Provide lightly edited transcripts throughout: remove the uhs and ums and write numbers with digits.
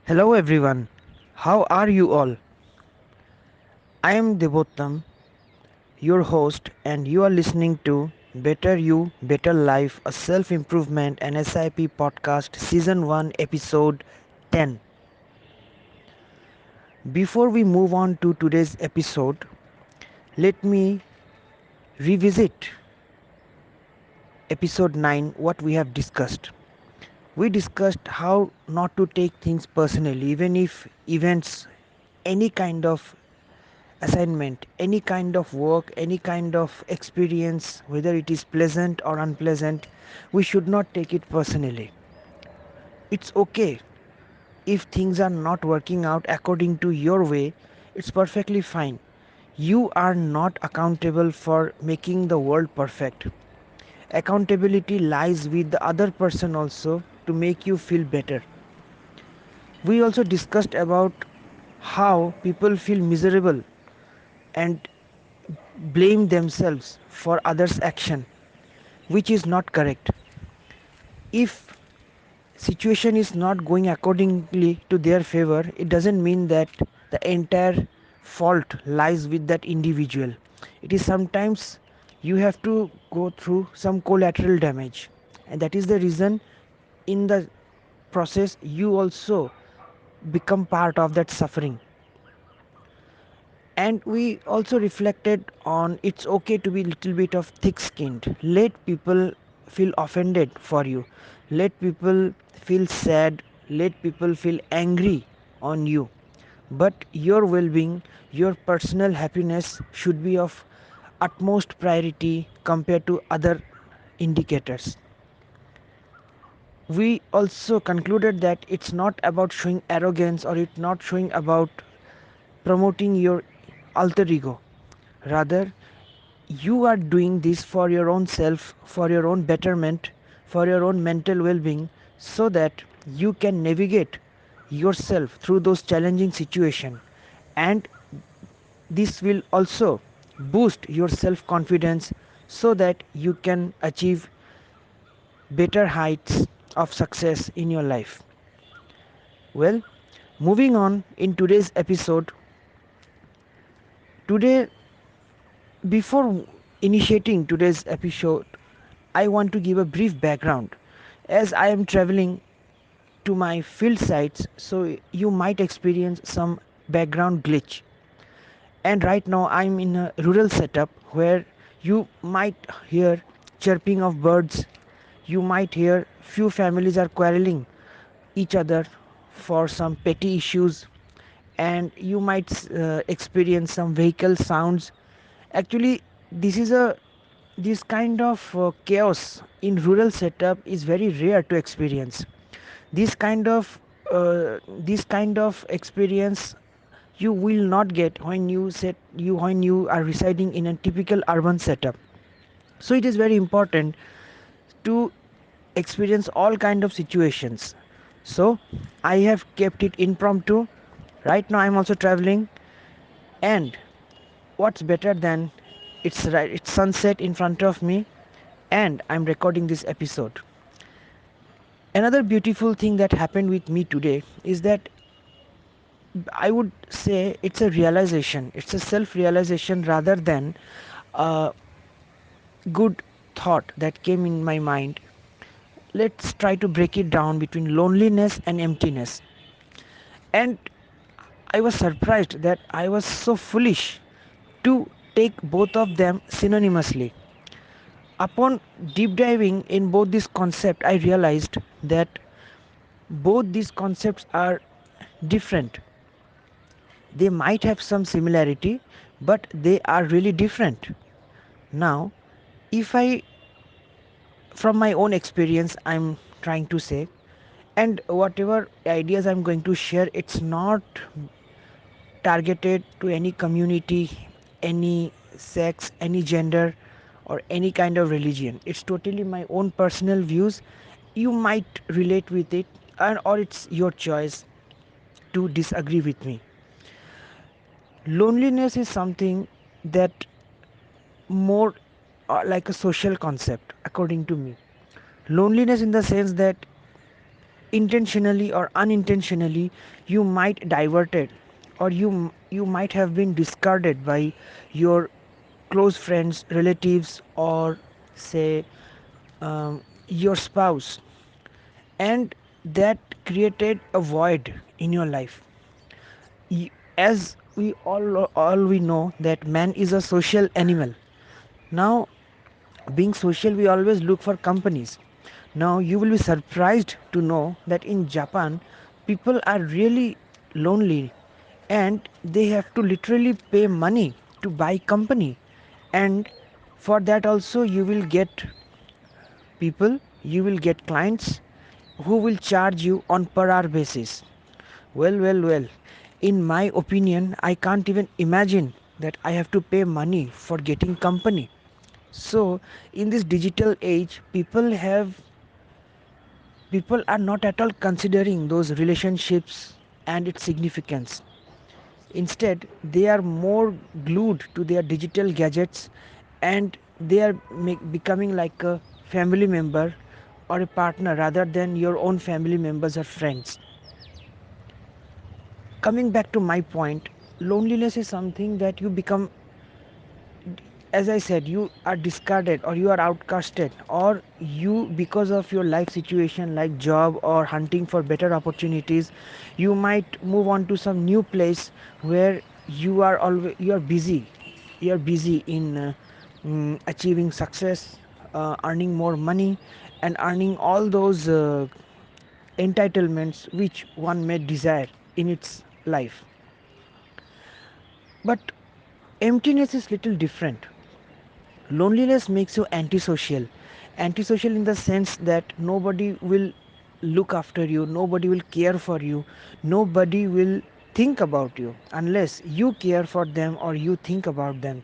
Hello everyone, how are you all? I am Debottam, your host, and you are listening to Better You, Better Life, a self improvement and SIP podcast, season 1, episode 10. Before we move on to today's episode, let me revisit episode 9 what we have discussed. We discussed how not to take things personally, even if events, any kind of assignment, any kind of work, any kind of experience, whether it is pleasant or unpleasant, we should not take it personally. It's okay if things are not working out according to your way, it's perfectly fine. You are not accountable for making the world perfect. Accountability lies with the other person also to make you feel better. We also discussed about how people feel miserable and blame themselves for others' action, which is not correct. If situation is not going accordingly to their favor, it doesn't mean that the entire fault lies with that individual. It is sometimes you have to go through some collateral damage, and that is the reason in the process you also become part of that suffering. And we also reflected on it's okay to be little bit of thick skinned. Let people feel offended for you, let people feel sad, let people feel angry on you, but your well-being, your personal happiness should be of utmost priority compared to other indicators. We also concluded that it's not about showing arrogance, or it's not showing about promoting your alter ego. Rather, you are doing this for your own self, for your own betterment, for your own mental well being, so that you can navigate yourself through those challenging situations. And this will also boost your self confidence so that you can achieve better heights of success in your life. Well, moving on in today's episode, today, before initiating today's episode, I want to give a brief background. As I am traveling to my field sites, so you might experience some background glitch. And right now I'm in a rural setup where you might hear chirping of birds, you might hear few families are quarreling each other for some petty issues, and you might experience some vehicle sounds. Actually, this is a this kind of chaos in rural setup is very rare to experience. This kind of experience you will not get when you are residing in a typical urban setup. So it is very important to experience all kind of situations. So I have kept it impromptu. Right now I'm also traveling, and what's better than it's sunset in front of me, and I'm recording this episode. Another beautiful thing that happened with me today is that I would say it's a realization, it's a self realization rather than a good thought that came in my mind. Let's try to break it down between loneliness and emptiness. And I was surprised that I was so foolish to take both of them synonymously. Upon deep diving in both these concepts, I realized that both these concepts are different. They might have some similarity, but they are really different. Now, if I, from my own experience, I'm trying to say, and whatever ideas I'm going to share, it's not targeted to any community, any sex, any gender, or any kind of religion. It's totally my own personal views. You might relate with it, and or it's your choice to disagree with me. Loneliness is something that more like a social concept according to me. Loneliness in the sense that intentionally or unintentionally you might diverted, or you might have been discarded by your close friends, relatives, or say your spouse, and that created a void in your life. As we all we know that man is a social animal. Now, being social, we always look for companies. Now you will be surprised to know that in Japan people are really lonely, and they have to literally pay money to buy company. And for that also you will get people, you will get clients who will charge you on per hour basis. Well, in my opinion, I can't even imagine that I have to pay money for getting company. So in this digital age, people are not at all considering those relationships and its significance. Instead, they are more glued to their digital gadgets, and they are becoming like a family member or a partner rather than your own family members or friends. Coming back to my point, loneliness is something that you become, as I said, you are discarded or you are outcasted, or you, because of your life situation like job or hunting for better opportunities, you might move on to some new place where you are busy, you are busy in achieving success, earning more money, and earning all those entitlements which one may desire in its life. But emptiness is little different. Loneliness makes you antisocial. Antisocial in the sense that nobody will look after you, nobody will care for you, nobody will think about you unless you care for them or you think about them.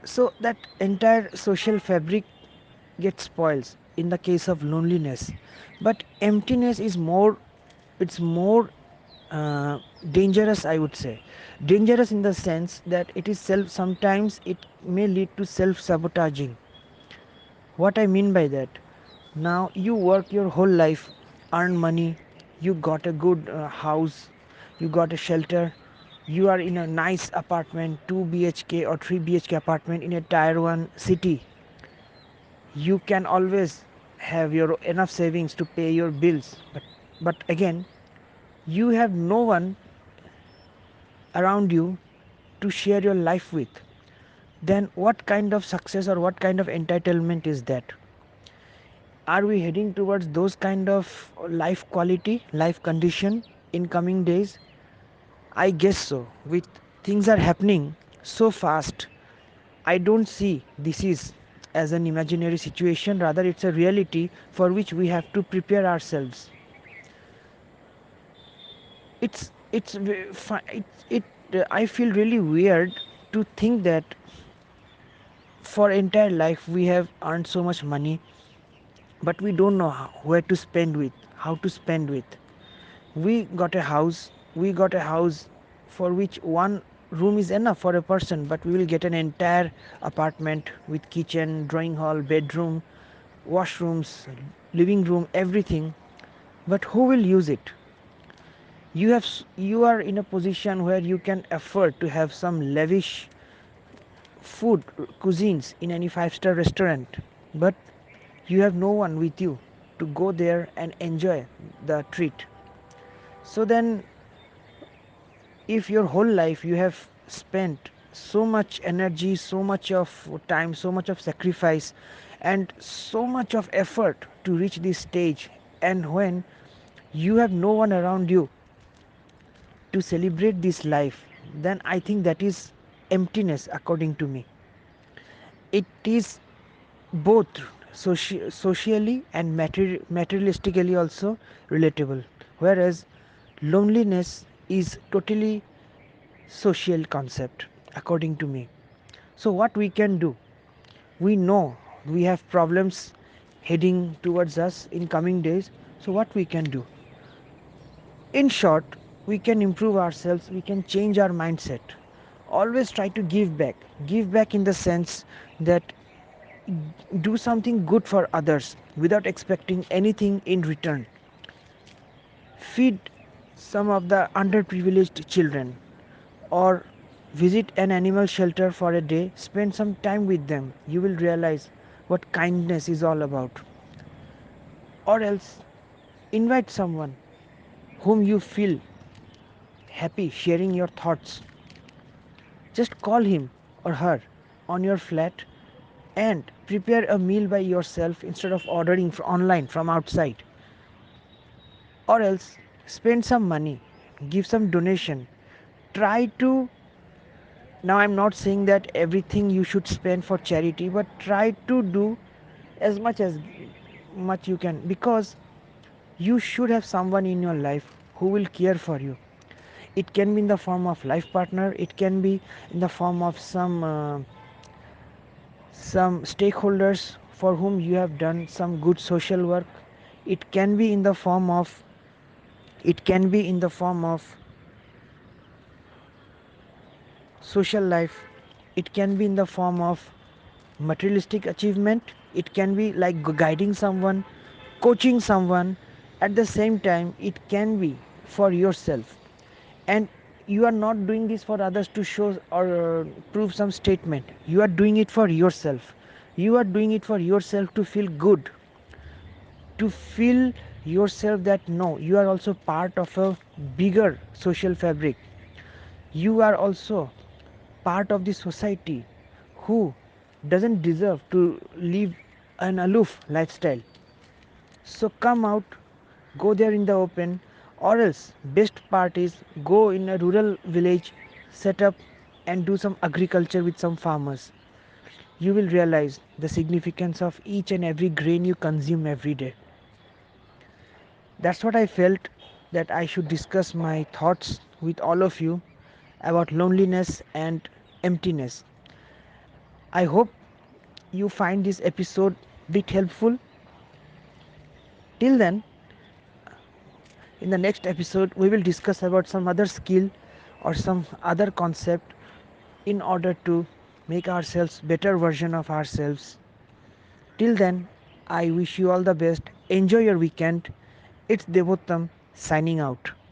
So that entire social fabric gets spoils in the case of loneliness. But emptiness is more, it's more uh, dangerous, I would say. Dangerous in the sense that it is self, sometimes it may lead to self sabotaging. What I mean by that, now you work your whole life, earn money, you got a good house, you got a shelter, you are in a nice apartment, 2 BHK or 3 BHK apartment in a tier 1 city. You can always have your enough savings to pay your bills, but again, you have no one around you to share your life with. Then what kind of success or what kind of entitlement is that? Are we heading towards those kind of life quality, life condition in coming days? I guess so. With things are happening so fast, I don't see this is as an imaginary situation, rather it's a reality for which we have to prepare ourselves. It I feel really weird to think that for entire life we have earned so much money, but we don't know where to spend with, how to spend with. We got a house for which one room is enough for a person, but we will get an entire apartment with kitchen, drawing hall, bedroom, washrooms, living room, everything. But who will use it? You are in a position where you can afford to have some lavish food cuisines in any five-star restaurant, but you have no one with you to go there and enjoy the treat. So then, if your whole life you have spent so much energy, so much of time, so much of sacrifice, and so much of effort to reach this stage, and when you have no one around you to celebrate this life, then I think that is emptiness, according to me. It is both socially and materialistically also relatable, whereas loneliness is totally social concept, according to me. So what we can do, we know we have problems heading towards us in coming days. So what we can do, in short, we can improve ourselves, we can change our mindset. Always try to give back. Give back in the sense that do something good for others without expecting anything in return. Feed some of the underprivileged children, or visit an animal shelter for a day. Spend some time with them. You will realize what kindness is all about. Or else, invite someone whom you feel happy sharing your thoughts. Just call him or her on your flat and prepare a meal by yourself instead of ordering online from outside. Or else, spend some money, give some donation. Try to, now I'm not saying that everything you should spend for charity, but try to do as much you can, because you should have someone in your life who will care for you. It can be in the form of life partner, it can be in the form of some stakeholders for whom you have done some good social work. It can be in the form of it can be in the form of social life. It can be in the form of materialistic achievement. It can be like guiding someone, coaching someone. At the same time, it can be for yourself. And you are not doing this for others to show or prove some statement. You are doing it for yourself. You are doing it for yourself to feel good, to feel yourself that no, you are also part of a bigger social fabric. You are also part of the society who doesn't deserve to live an aloof lifestyle. So come out, go there in the open, or else best part is go in a rural village, set up and do some agriculture with some farmers. You will realize the significance of each and every grain you consume every day. That's what I felt that I should discuss my thoughts with all of you about loneliness and emptiness. I hope you find this episode bit helpful. Till then, in the next episode we will discuss about some other skill or some other concept in order to make ourselves better version of ourselves. Till then, I wish you all the best. Enjoy your weekend. It's Debottam signing out.